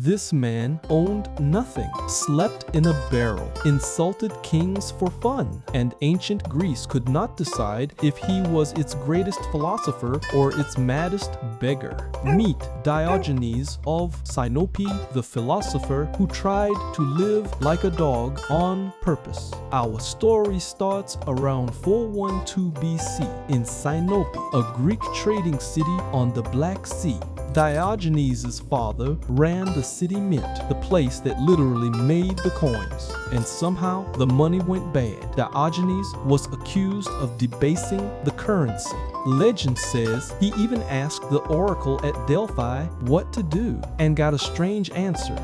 This man owned nothing, slept in a barrel, insulted kings for fun, and ancient Greece could not decide if he was its greatest philosopher or its maddest beggar. Meet Diogenes of Sinope, the philosopher who tried to live like a dog on purpose. Our story starts around 412 BC in Sinope, a Greek trading city on the Black Sea. Diogenes' father ran the city mint, the place that literally made the coins, and somehow the money went bad. Diogenes was accused of debasing the currency. Legend says he even asked the oracle at Delphi what to do and got a strange answer.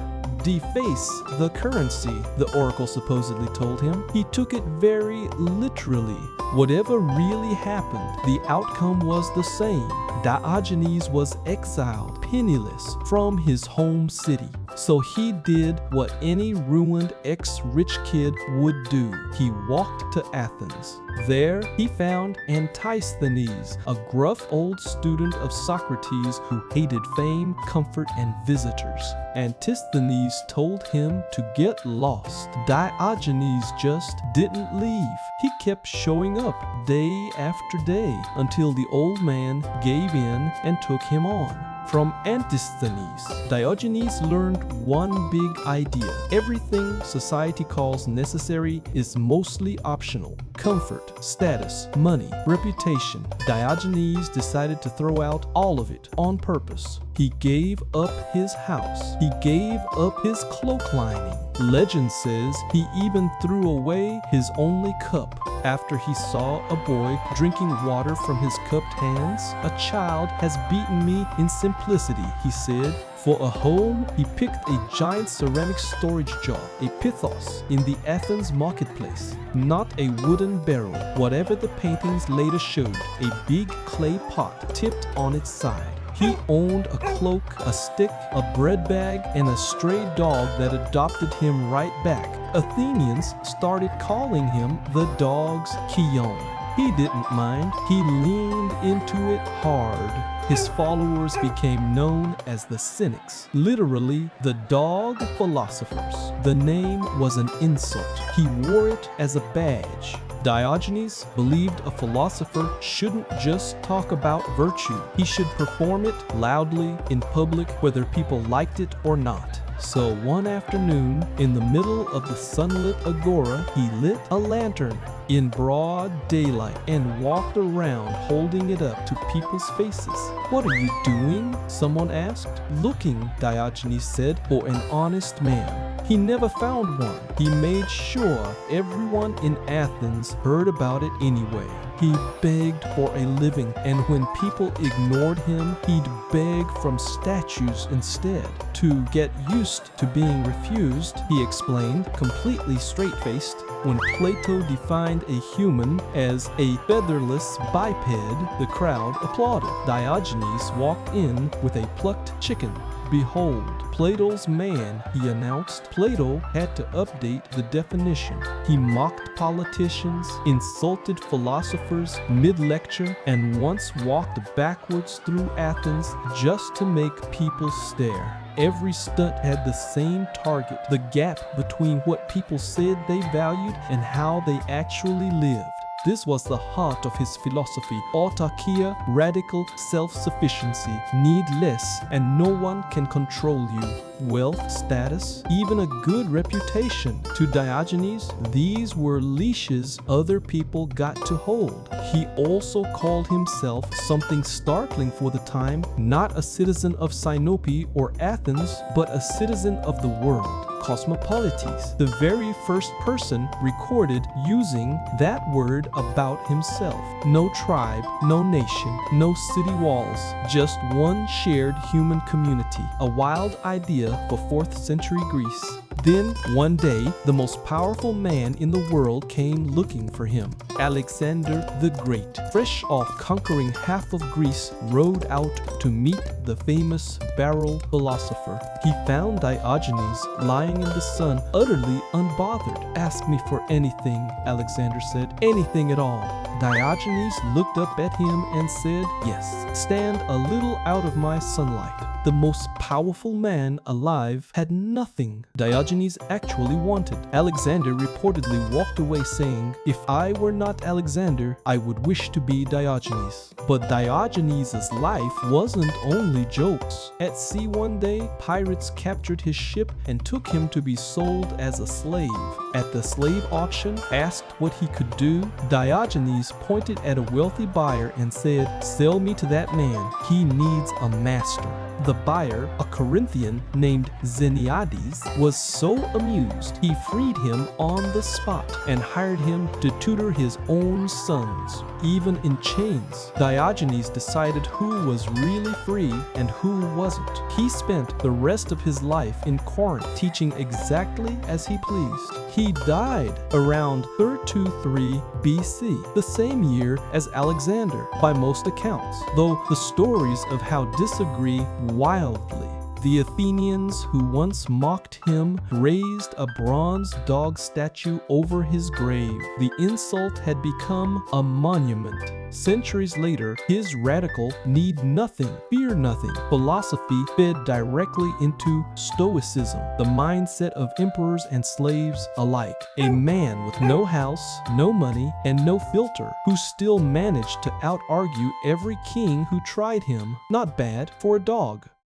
Deface the currency, the oracle supposedly told him. He took it very literally. Whatever really happened, the outcome was the same. Diogenes was exiled, penniless, from his home city. So he did what any ruined ex-rich kid would do. He walked to Athens. There he found Antisthenes, a gruff old student of Socrates who hated fame, comfort, and visitors. Antisthenes told him to get lost. Diogenes just didn't leave. He kept showing up day after day until the old man gave in and took him on. From Antisthenes, Diogenes learned one big idea. Everything society calls necessary is mostly optional. Comfort, status, money, reputation. Diogenes decided to throw out all of it on purpose. He gave up his house. He gave up his cloak lining. Legend says he even threw away his only cup. After he saw a boy drinking water from his cupped hands, "A child has beaten me in simplicity," he said. For a home, he picked a giant ceramic storage jar, a pithos, in the Athens marketplace. Not a wooden barrel, whatever the paintings later showed, a big clay pot tipped on its side. He owned a cloak, a stick, a bread bag, and a stray dog that adopted him right back. Athenians started calling him the dog's Kion. He didn't mind. He leaned into it hard. His followers became known as the Cynics, literally the Dog Philosophers. The name was an insult. He wore it as a badge. Diogenes believed a philosopher shouldn't just talk about virtue. He should perform it loudly in public, whether people liked it or not. So one afternoon, in the middle of the sunlit agora, he lit a lantern in broad daylight and walked around holding it up to people's faces. "What are you doing?" someone asked. "Looking," Diogenes said, "for an honest man." He never found one. He made sure everyone in Athens heard about it anyway. He begged for a living, and when people ignored him, he'd beg from statues instead. To get used to being refused, he explained, completely straight-faced, when Plato defined a human as a featherless biped, the crowd applauded. Diogenes walked in with a plucked chicken. "Behold, Plato's man," he announced. Plato had to update the definition. He mocked politicians, insulted philosophers mid-lecture, and once walked backwards through Athens just to make people stare. Every stunt had the same target, the gap between what people said they valued and how they actually lived. This was the heart of his philosophy: autarkia, radical self-sufficiency, need less, and no one can control you. Wealth, status, even a good reputation. To Diogenes, these were leashes other people got to hold. He also called himself something startling for the time, not a citizen of Sinope or Athens, but a citizen of the world. Cosmopolites, the very first person recorded using that word about himself. No tribe, no nation, no city walls, just one shared human community. A wild idea for 4th century Greece. Then, one day, the most powerful man in the world came looking for him. Alexander the Great, fresh off conquering half of Greece, rode out to meet the famous barrel philosopher. He found Diogenes lying in the sun, utterly unbothered. "Ask me for anything," Alexander said. "Anything at all." Diogenes looked up at him and said, "Yes, stand a little out of my sunlight." The most powerful man alive had nothing Diogenes actually wanted. Alexander reportedly walked away saying, "If I were not Alexander, I would wish to be Diogenes." But Diogenes' life wasn't only jokes. At sea one day, pirates captured his ship and took him to be sold as a slave. At the slave auction, asked what he could do, Diogenes pointed at a wealthy buyer and said, "Sell me to that man. He needs a master." The buyer, a Corinthian named Xeniades, was so amused he freed him on the spot and hired him to tutor his own sons. Even in chains, Diogenes decided who was really free and who wasn't. He spent the rest of his life in Corinth teaching exactly as he pleased. He died around 323 BC, the same year as Alexander by most accounts, though the stories of how disagree wildly. The Athenians who once mocked him raised a bronze dog statue over his grave. The insult had become a monument. Centuries later, his radical need nothing, fear nothing philosophy fed directly into Stoicism, the mindset of emperors and slaves alike. A man with no house, no money, and no filter, who still managed to out-argue every king who tried him. Not bad for a dog.